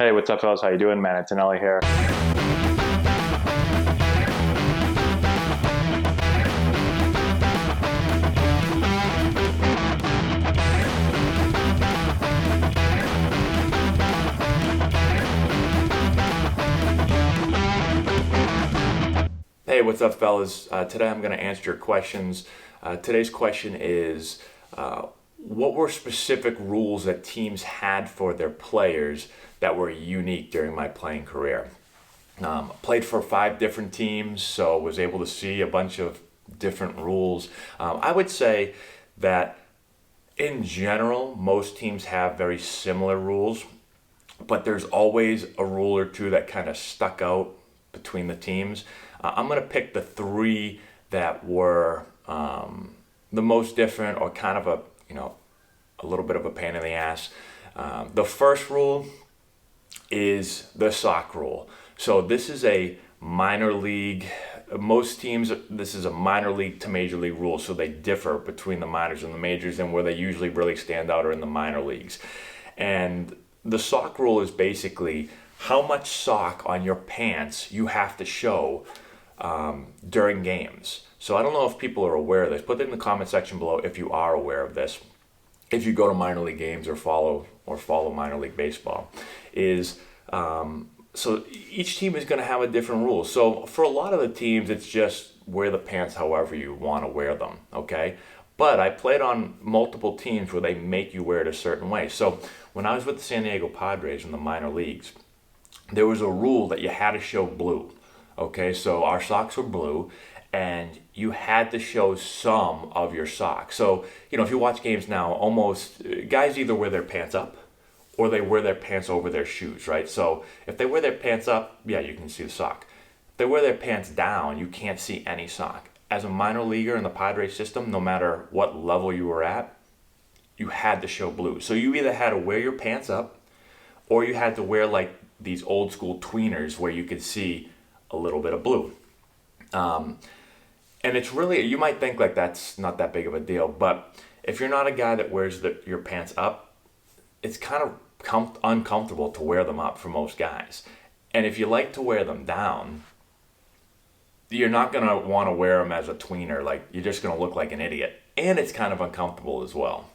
Hey, what's up, fellas? How you doing, man? Antonelli here. Hey, what's up, fellas? Today I'm going to answer your questions. Today's question is what were specific rules that teams had for their players that were unique during my playing career? Played for 5 different teams, so was able to see a bunch of different rules. I would say that in general, most teams have very similar rules, but there's always a rule or two that kind of stuck out between the teams. I'm going to pick the three that were the most different or kind of a little bit of a pain in the ass. The first rule is the sock rule. So this is a minor league. Most teams, this is a minor league to major league rule, so they differ between the minors and the majors, and where they usually really stand out are in the minor leagues. And the sock rule is basically how much sock on your pants you have to show during games. So I don't know if people are aware of this. Put it in the comment section below if you are aware of this. If you go to minor league games or follow minor league baseball, is so each team is going to have a different rule. So for a lot of the teams, it's just wear the pants however you want to wear them. Okay. But I played on multiple teams where they make you wear it a certain way. So when I was with the San Diego Padres in the minor leagues, there was a rule that you had to show blue. Okay, so our socks were blue, and you had to show some of your socks. So, if you watch games now, almost guys either wear their pants up or they wear their pants over their shoes, right? So if they wear their pants up, yeah, you can see the sock. If they wear their pants down, you can't see any sock. As a minor leaguer in the Padres system, no matter what level you were at, you had to show blue. So you either had to wear your pants up or you had to wear like these old school tweeners where you could see a little bit of blue. And it's really, you might think like that's not that big of a deal, but if you're not a guy that wears your pants up, it's kind of uncomfortable to wear them up for most guys. And if you like to wear them down, you're not going to want to wear them as a tweener. Like, you're just going to look like an idiot. And it's kind of uncomfortable as well.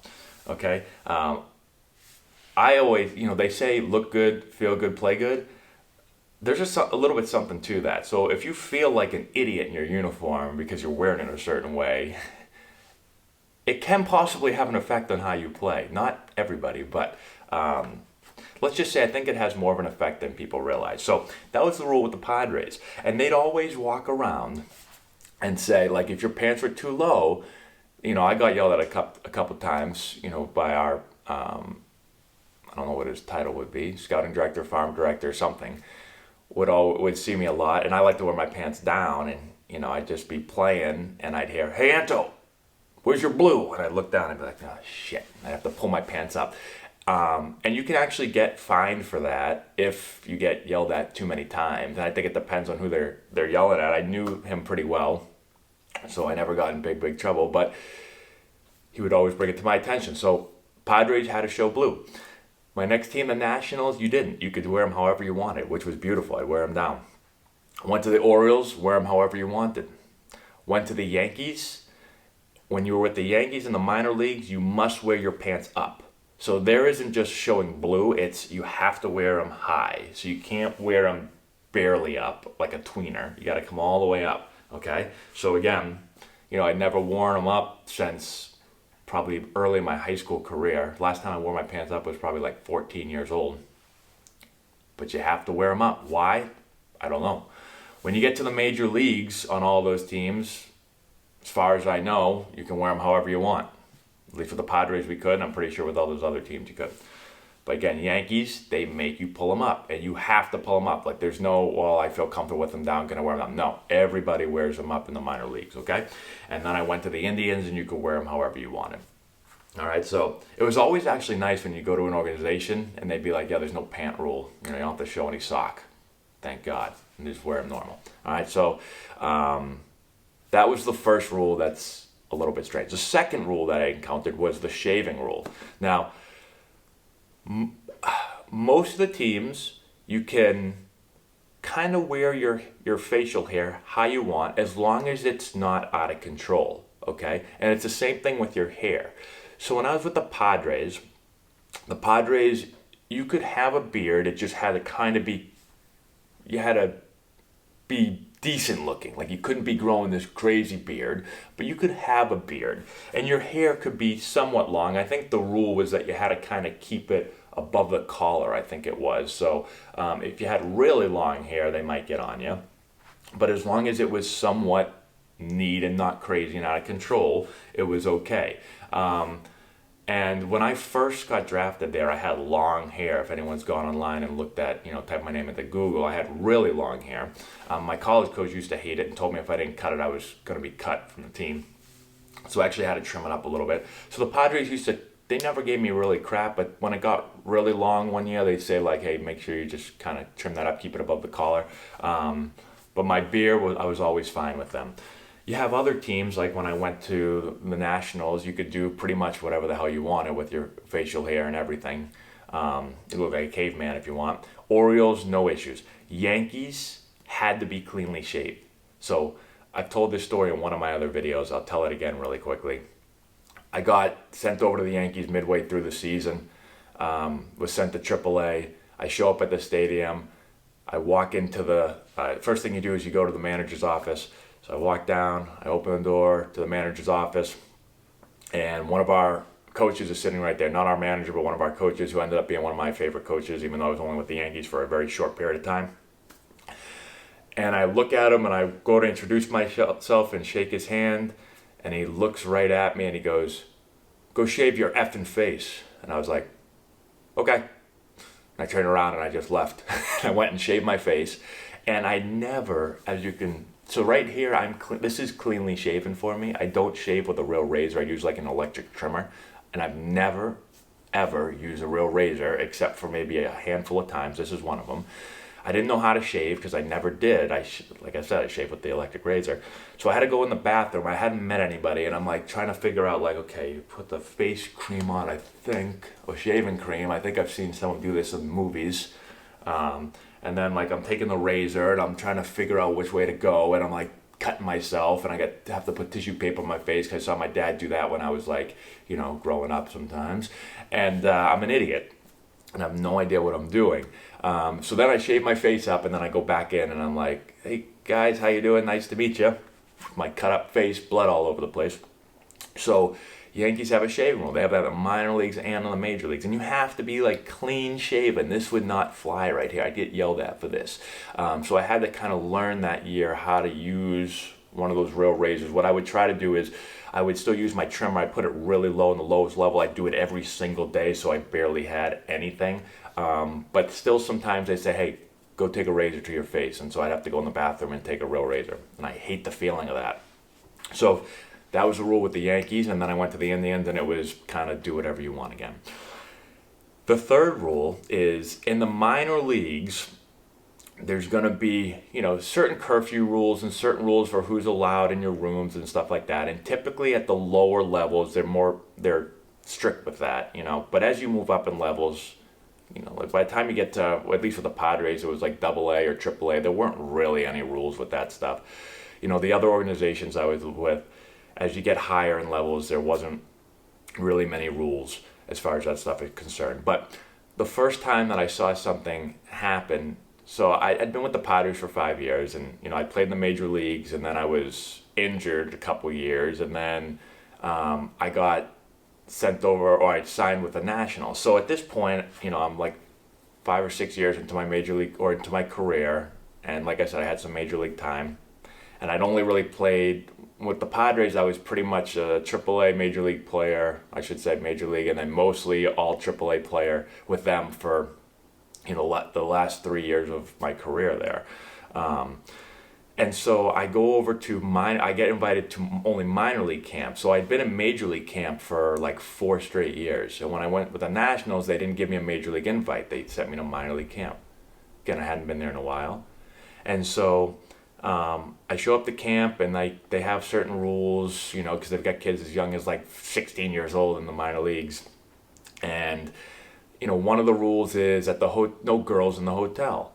Okay? I always, they say look good, feel good, play good. There's just a little bit something to that. So if you feel like an idiot in your uniform because you're wearing it a certain way, it can possibly have an effect on how you play. Not everybody, but let's just say I think it has more of an effect than people realize. So that was the rule with the Padres. And they'd always walk around and say, like, if your pants were too low, I got yelled at a couple times, by our, I don't know what his title would be, scouting director, farm director, something. Would see me a lot, and I like to wear my pants down, and I'd just be playing, and I'd hear, "Hey Anto, where's your blue?" And I'd look down and be like, "Oh shit!" I'd have to pull my pants up, and you can actually get fined for that if you get yelled at too many times. And I think it depends on who they're yelling at. I knew him pretty well, so I never got in big trouble, but he would always bring it to my attention. So Padres had to show blue. My next team, the Nationals, you didn't. You could wear them however you wanted, which was beautiful. I'd wear them down. Went to the Orioles, wear them however you wanted. Went to the Yankees. When you were with the Yankees in the minor leagues, you must wear your pants up. So there isn't just showing blue, it's you have to wear them high. So you can't wear them barely up like a tweener. You got to come all the way up, okay? So again, I'd never worn them up since probably early in my high school career. Last time I wore my pants up was probably like 14 years old. But you have to wear them up. Why? I don't know. When you get to the major leagues on all those teams, as far as I know, you can wear them however you want. At least with the Padres we could, and I'm pretty sure with all those other teams you could. But again, Yankees, they make you pull them up, and you have to pull them up. Like, there's no, well, I feel comfortable with them down, gonna wear them down. No, everybody wears them up in the minor leagues, okay? And then I went to the Indians, and you could wear them however you wanted. All right, so it was always actually nice when you go to an organization, and they'd be like, yeah, there's no pant rule. You don't have to show any sock. Thank God. And just wear them normal. All right, so that was the first rule that's a little bit strange. The second rule that I encountered was the shaving rule. Now, most of the teams, you can kind of wear your facial hair how you want as long as it's not out of control, okay? And it's the same thing with your hair. So when I was with the Padres, you could have a beard. It just had to kind of be, you had to be decent looking. Like you couldn't be growing this crazy beard, but you could have a beard. And your hair could be somewhat long. I think the rule was that you had to kind of keep it above the collar, I think it was. So if you had really long hair, they might get on you. But as long as it was somewhat neat and not crazy and out of control, it was okay. And when I first got drafted there, I had long hair. If anyone's gone online and looked at, type my name into Google, I had really long hair. My college coach used to hate it and told me if I didn't cut it, I was going to be cut from the team. So I actually had to trim it up a little bit. So the Padres they never gave me really crap, but when it got really long one year, they'd say like, hey, make sure you just kind of trim that up, keep it above the collar. But my beard, I was always fine with them. You have other teams, like when I went to the Nationals, you could do pretty much whatever the hell you wanted with your facial hair and everything. You look like a caveman if you want. Orioles, no issues. Yankees had to be cleanly shaved. So I've told this story in one of my other videos. I'll tell it again really quickly. I got sent over to the Yankees midway through the season, was sent to AAA. I show up at the stadium. I walk into the, first thing you do is you go to the manager's office. So I walk down, I open the door to the manager's office, and one of our coaches is sitting right there. Not our manager, but one of our coaches who ended up being one of my favorite coaches, even though I was only with the Yankees for a very short period of time. And I look at him and I go to introduce myself and shake his hand, and he looks right at me and he goes, "Go shave your effing face." And I was like, okay. And I turned around and I just left. I went and shaved my face, and I never, as you can, so right here, this is cleanly shaven for me. I don't shave with a real razor. I use like an electric trimmer, and I've never, ever used a real razor except for maybe a handful of times. This is one of them. I didn't know how to shave because I never did. Like I said, I shaved with the electric razor. So I had to go in the bathroom. I hadn't met anybody, and I'm like trying to figure out like, okay, you put the face cream on, I think, or shaving cream. I think I've seen someone do this in movies. And then like I'm taking the razor and I'm trying to figure out which way to go, and I'm like cutting myself, and I have to put tissue paper on my face because I saw my dad do that when I was like, growing up sometimes. And I'm an idiot and I have no idea what I'm doing. So then I shave my face up, and then I go back in and I'm like, "Hey guys, how you doing? Nice to meet you." My cut up face, blood all over the place. So Yankees have a shaving rule. They have that in the minor leagues and in the major leagues. And you have to be like clean shaven. This would not fly right here. I'd get yelled at for this. So I had to kind of learn that year how to use one of those real razors. What I would try to do is I would still use my trimmer. I'd put it really low in the lowest level. I'd do it every single day, so I barely had anything. But still sometimes they say, "Hey, go take a razor to your face." And so I'd have to go in the bathroom and take a real razor. And I hate the feeling of that. So that was the rule with the Yankees, and then I went to the Indians, and it was kind of do whatever you want again. The third rule is in the minor leagues, there's going to be, certain curfew rules and certain rules for who's allowed in your rooms and stuff like that. And typically at the lower levels, they're strict with that, But as you move up in levels, like by the time you get to, at least with the Padres, it was like AA or AAA. There weren't really any rules with that stuff. The other organizations I was with, as you get higher in levels, there wasn't really many rules as far as that stuff is concerned. But the first time that I saw something happen, so I'd been with the Padres for 5 years, and I played in the major leagues, and then I was injured a couple years, and then I got sent over, or I signed with the Nationals. So at this point, I'm like 5 or 6 years into my major league, or into my career, and like I said, I had some major league time, and I'd only really played with the Padres. I was pretty much a AAA major league player, I should say major league, and then mostly all AAA player with them for the last 3 years of my career there. And so I go over to I get invited to only minor league camp. So I'd been in major league camp for like 4 straight years. So when I went with the Nationals, they didn't give me a major league invite. They sent me to minor league camp. Again, I hadn't been there in a while. And so I show up to camp, and they have certain rules, because they've got kids as young as like 16 years old in the minor leagues. And, one of the rules is at no girls in the hotel.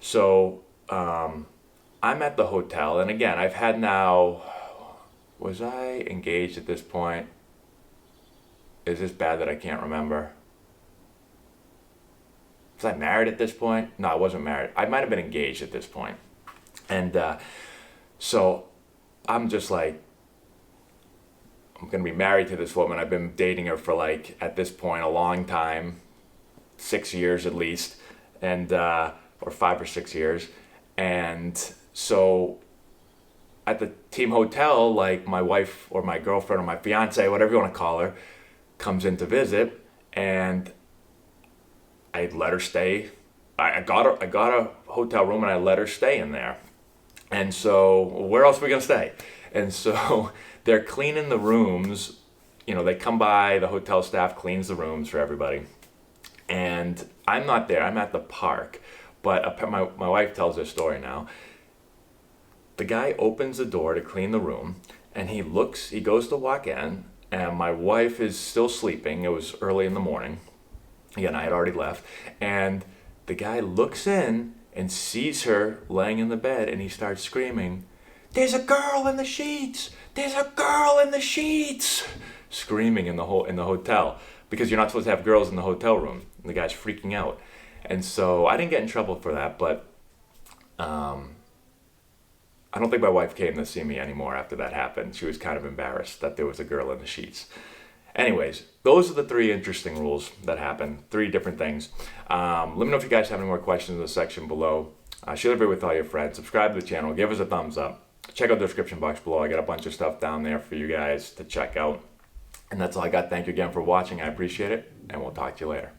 So I'm at the hotel, and again, I've had now, was I engaged at this point? Is this bad that I can't remember? Was I married at this point? No, I wasn't married. I might have been engaged at this point. And so I'm just like, I'm going to be married to this woman. I've been dating her for like, at this point, a long time, 6 years at least, and or 5 or 6 years. And so at the team hotel, like my wife or my girlfriend or my fiance, whatever you want to call her, comes in to visit, and I let her stay. I got a hotel room, and I let her stay in there. And so where else are we going to stay? And so they're cleaning the rooms. They come by, the hotel staff cleans the rooms for everybody. And I'm not there. I'm at the park. But my wife tells this story now. The guy opens the door to clean the room, and he goes to walk in, and my wife is still sleeping. It was early in the morning. Again, I had already left. And the guy looks in and sees her laying in the bed, and he starts screaming, "There's a girl in the sheets! There's a girl in the sheets!" Screaming in the hotel, because you're not supposed to have girls in the hotel room. And the guy's freaking out. And so I didn't get in trouble for that, but I don't think my wife came to see me anymore after that happened. She was kind of embarrassed that there was a girl in the sheets. Anyways, those are the 3 interesting rules that happened. 3 different things. Let me know if you guys have any more questions in the section below. Share the video with all your friends. Subscribe to the channel. Give us a thumbs up. Check out the description box below. I got a bunch of stuff down there for you guys to check out. And that's all I got. Thank you again for watching. I appreciate it. And we'll talk to you later.